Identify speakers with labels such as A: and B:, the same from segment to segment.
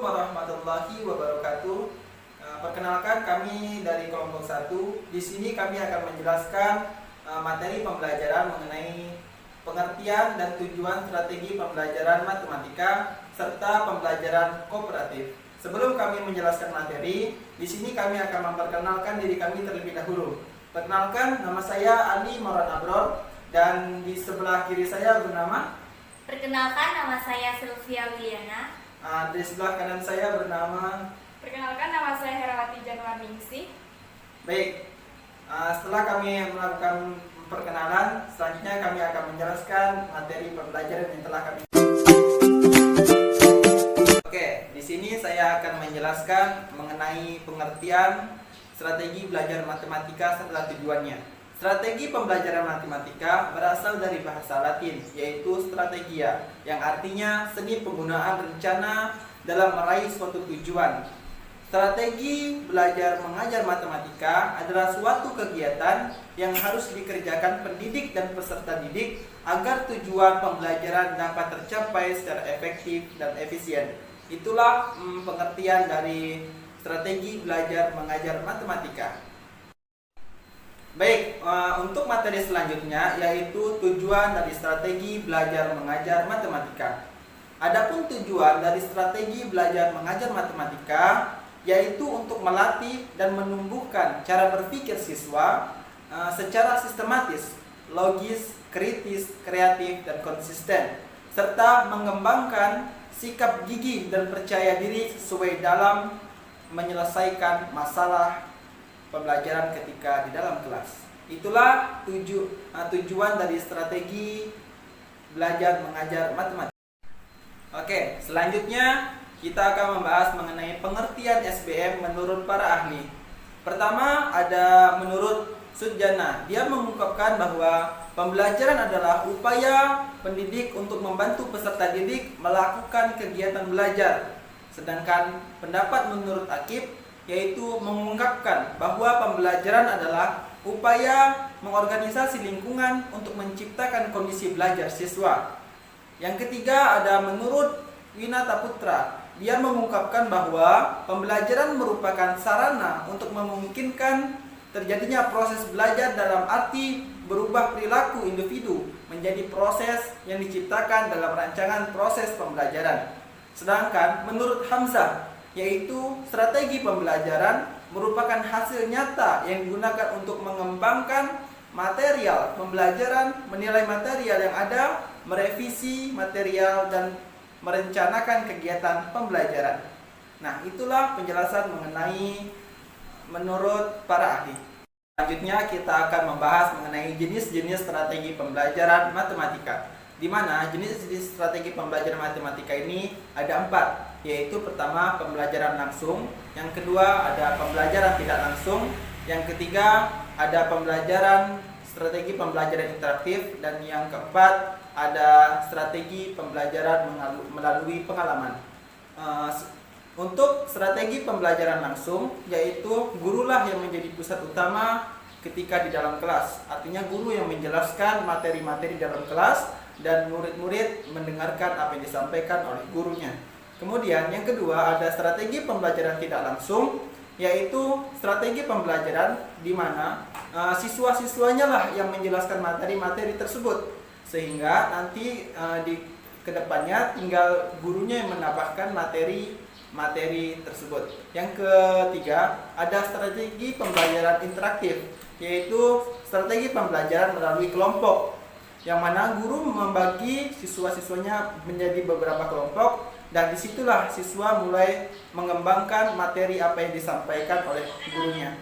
A: warahmatullahi wabarakatuh. Perkenalkan, kami dari kelompok 1. Di sini kami akan menjelaskan materi pembelajaran mengenai pengertian dan tujuan strategi pembelajaran matematika serta pembelajaran kooperatif. Sebelum kami menjelaskan materi, di sini kami akan memperkenalkan diri kami terlebih dahulu. Perkenalkan, nama saya Ali Maulana Abror dan di sebelah kiri saya bernama.
B: Perkenalkan, nama saya Sylvia Wiliana.
A: Di sebelah kanan saya bernama.
C: Perkenalkan, nama saya Herawati Januarningsih.
A: Baik, setelah kami melakukan perkenalan, selanjutnya kami akan menjelaskan materi pembelajaran yang telah kami. Oke, di sini saya akan menjelaskan mengenai pengertian strategi belajar matematika serta tujuannya. Strategi pembelajaran matematika berasal dari bahasa Latin, yaitu strategia, yang artinya seni penggunaan rencana dalam meraih suatu tujuan. Strategi belajar mengajar matematika adalah suatu kegiatan yang harus dikerjakan pendidik dan peserta didik agar tujuan pembelajaran dapat tercapai secara efektif dan efisien. Itulah pengertian dari strategi belajar mengajar matematika. Baik, untuk materi selanjutnya yaitu tujuan dari strategi belajar mengajar matematika. Adapun tujuan dari strategi belajar mengajar matematika yaitu untuk melatih dan menumbuhkan cara berpikir siswa secara sistematis, logis, kritis, kreatif, dan konsisten, serta mengembangkan sikap gigih dan percaya diri sesuai dalam menyelesaikan masalah pembelajaran ketika di dalam kelas. Itulah tujuan dari strategi belajar mengajar matematika. Oke, selanjutnya kita akan membahas mengenai pengertian SBM menurut para ahli. Pertama ada menurut Sudjana. Dia mengungkapkan bahwa pembelajaran adalah upaya pendidik untuk membantu peserta didik melakukan kegiatan belajar. Sedangkan pendapat menurut Akib yaitu mengungkapkan bahwa pembelajaran adalah upaya mengorganisasi lingkungan untuk menciptakan kondisi belajar siswa. Yang ketiga ada menurut Winata Putra. Dia mengungkapkan bahwa pembelajaran merupakan sarana untuk memungkinkan terjadinya proses belajar dalam arti berubah perilaku individu menjadi proses yang diciptakan dalam rancangan proses pembelajaran. Sedangkan menurut Hamzah yaitu strategi pembelajaran merupakan hasil nyata yang digunakan untuk mengembangkan material pembelajaran, menilai material yang ada, merevisi material, dan merencanakan kegiatan pembelajaran. Nah, itulah penjelasan mengenai menurut para ahli. Selanjutnya kita akan membahas mengenai jenis-jenis strategi pembelajaran matematika, di mana jenis-jenis strategi pembelajaran matematika ini ada 4. Yaitu pertama pembelajaran langsung, yang kedua ada pembelajaran tidak langsung, yang ketiga ada pembelajaran strategi pembelajaran interaktif, dan yang keempat ada strategi pembelajaran melalui pengalaman. Untuk strategi pembelajaran langsung yaitu gurulah yang menjadi pusat utama ketika di dalam kelas. Artinya guru yang menjelaskan materi-materi dalam kelas dan murid-murid mendengarkan apa yang disampaikan oleh gurunya. Kemudian yang kedua ada strategi pembelajaran tidak langsung, yaitu strategi pembelajaran di mana siswa-siswanya lah yang menjelaskan materi-materi tersebut, sehingga nanti di kedepannya tinggal gurunya yang menambahkan materi tersebut. Yang ketiga ada strategi pembelajaran interaktif, yaitu strategi pembelajaran melalui kelompok, yang mana guru membagi siswa-siswanya menjadi beberapa kelompok. Dan disitulah siswa mulai mengembangkan materi apa yang disampaikan oleh gurunya.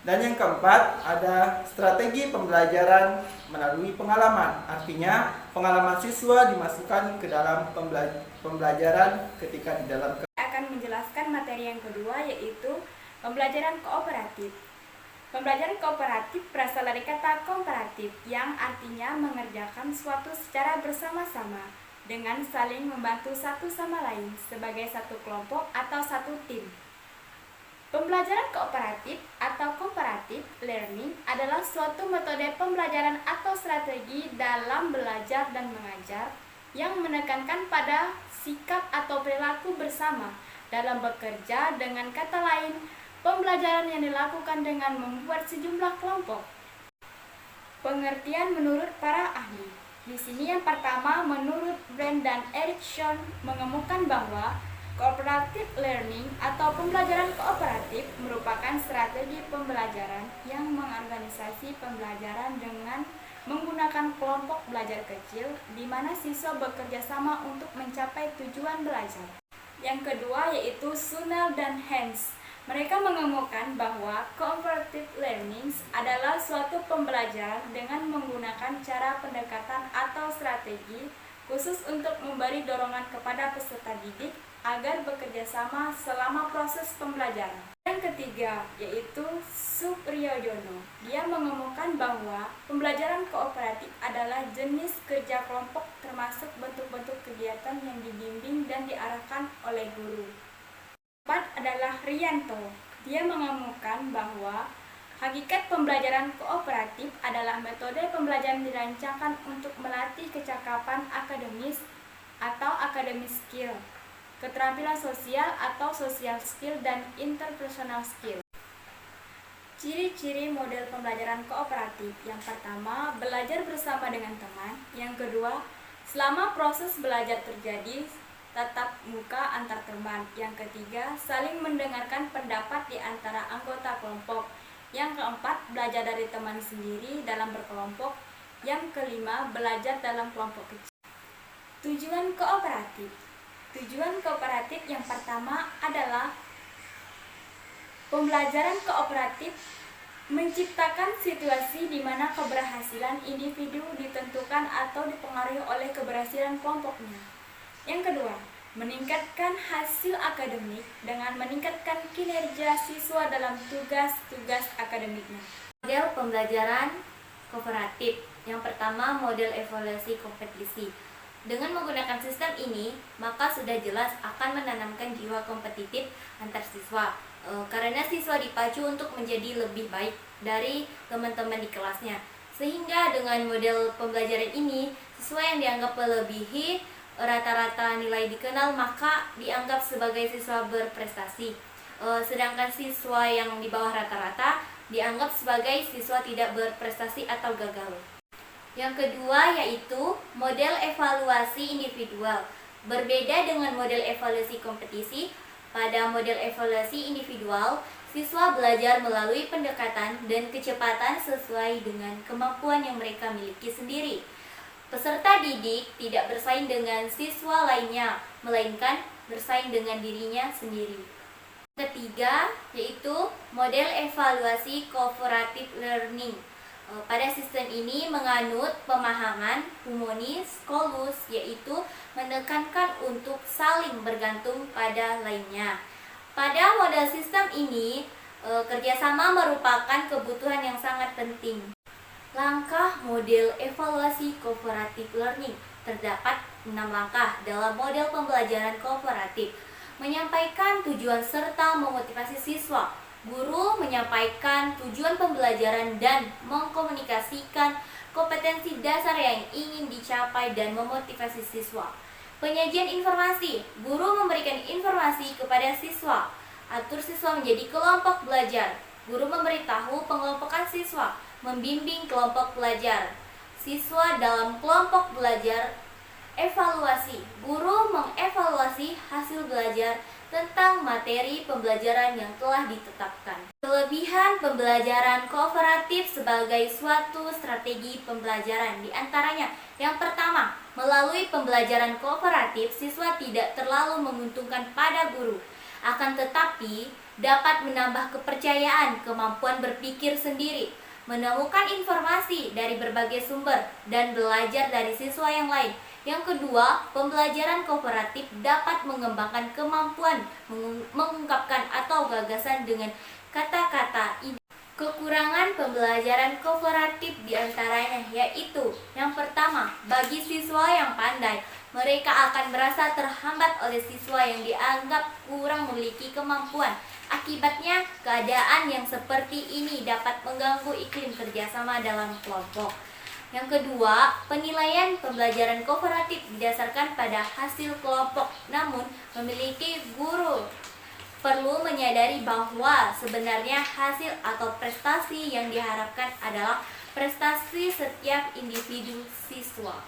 A: Dan yang keempat ada strategi pembelajaran melalui pengalaman. Artinya pengalaman siswa dimasukkan ke dalam pembelajaran ketika di dalam kelas.
C: Akan menjelaskan materi yang kedua yaitu pembelajaran kooperatif. Pembelajaran kooperatif berasal dari kata kooperatif yang artinya mengerjakan suatu secara bersama-sama dengan saling membantu satu sama lain sebagai satu kelompok atau satu tim. Pembelajaran kooperatif atau comparative learning adalah suatu metode pembelajaran atau strategi dalam belajar dan mengajar yang menekankan pada sikap atau perilaku bersama dalam bekerja. Dengan kata lain, pembelajaran yang dilakukan dengan membuat sejumlah kelompok. Pengertian menurut para ahli. Di sini yang pertama, menurut Brand dan Erickson mengemukakan bahwa cooperative learning atau pembelajaran kooperatif merupakan strategi pembelajaran yang mengorganisasi pembelajaran dengan menggunakan kelompok belajar kecil di mana siswa bekerja sama untuk mencapai tujuan belajar. Yang kedua yaitu Sunnell dan Hans. Mereka mengemukakan bahwa cooperative learning adalah suatu pembelajaran dengan menggunakan cara pendekatan atau strategi khusus untuk memberi dorongan kepada peserta didik agar bekerja sama selama proses pembelajaran. Yang ketiga yaitu Supriyojono. Dia mengemukakan bahwa pembelajaran kooperatif adalah jenis kerja kelompok termasuk bentuk-bentuk kegiatan yang dibimbing dan diarahkan oleh guru. Keempat adalah Rianto. Dia mengemukakan bahwa hakikat pembelajaran kooperatif adalah metode pembelajaran dirancangkan untuk melatih kecakapan akademis atau academic skill, keterampilan sosial atau social skill, dan interpersonal skill. Ciri-ciri model pembelajaran kooperatif. Yang pertama, belajar bersama dengan teman. Yang kedua, selama proses belajar terjadi tatap muka antar teman. Yang ketiga, saling mendengarkan pendapat di antara anggota kelompok. Yang keempat, belajar dari teman sendiri dalam berkelompok. Yang kelima, belajar dalam kelompok kecil. Tujuan kooperatif. Tujuan kooperatif yang pertama adalah pembelajaran kooperatif menciptakan situasi di mana keberhasilan individu ditentukan atau dipengaruhi oleh keberhasilan kelompoknya. Yang kedua, meningkatkan hasil akademik dengan meningkatkan kinerja siswa dalam tugas-tugas akademiknya.
B: Model pembelajaran kooperatif. Yang pertama, model evaluasi kompetisi. Dengan menggunakan sistem ini, maka sudah jelas akan menanamkan jiwa kompetitif antar siswa. Karena siswa dipacu untuk menjadi lebih baik dari teman-teman di kelasnya. Sehingga dengan model pembelajaran ini, siswa yang dianggap melebihi rata-rata nilai dikenal maka dianggap sebagai siswa berprestasi. Sedangkan siswa yang di bawah rata-rata dianggap sebagai siswa tidak berprestasi atau gagal. Yang kedua yaitu model evaluasi individual. Berbeda dengan model evaluasi kompetisi, pada model evaluasi individual, siswa belajar melalui pendekatan dan kecepatan sesuai dengan kemampuan yang mereka miliki sendiri. Peserta didik tidak bersaing dengan siswa lainnya, melainkan bersaing dengan dirinya sendiri. Ketiga yaitu model evaluasi cooperative learning. Pada sistem ini menganut pemahaman humanis skolus, yaitu menekankan untuk saling bergantung pada lainnya. Pada model sistem ini, kerjasama merupakan kebutuhan yang sangat penting. Langkah model evaluasi cooperative learning. Terdapat 6 langkah dalam model pembelajaran kooperatif. Menyampaikan tujuan serta memotivasi siswa. Guru menyampaikan tujuan pembelajaran dan mengkomunikasikan kompetensi dasar yang ingin dicapai dan memotivasi siswa. Penyajian informasi. Guru memberikan informasi kepada siswa. Atur siswa menjadi kelompok belajar. Guru memberitahu pengelompokan siswa. Membimbing kelompok belajar. Siswa dalam kelompok belajar. Evaluasi. Guru mengevaluasi hasil belajar tentang materi pembelajaran yang telah ditetapkan. Kelebihan pembelajaran kooperatif sebagai suatu strategi pembelajaran di antaranya. Yang pertama, melalui pembelajaran kooperatif, siswa tidak terlalu menguntungkan pada guru. Akan tetapi, dapat menambah kepercayaan, kemampuan berpikir sendiri, menemukan informasi dari berbagai sumber, dan belajar dari siswa yang lain. Yang kedua, pembelajaran kooperatif dapat mengembangkan kemampuan mengungkapkan atau gagasan dengan kata-kata ide. Kekurangan pembelajaran kooperatif diantaranya yaitu yang pertama, bagi siswa yang pandai, mereka akan merasa terhambat oleh siswa yang dianggap kurang memiliki kemampuan. Akibatnya, keadaan yang seperti ini dapat mengganggu iklim kerjasama dalam kelompok. Yang kedua, penilaian pembelajaran kooperatif didasarkan pada hasil kelompok, namun memiliki guru perlu menyadari bahwa sebenarnya hasil atau prestasi yang diharapkan adalah prestasi setiap individu siswa.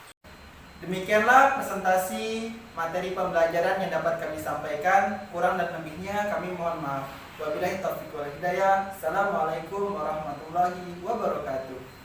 A: Demikianlah presentasi materi pembelajaran yang dapat kami sampaikan. Kurang dan lebihnya kami mohon maaf. Wabillahi taufiq wal hidayah. Assalamualaikum warahmatullahi wabarakatuh.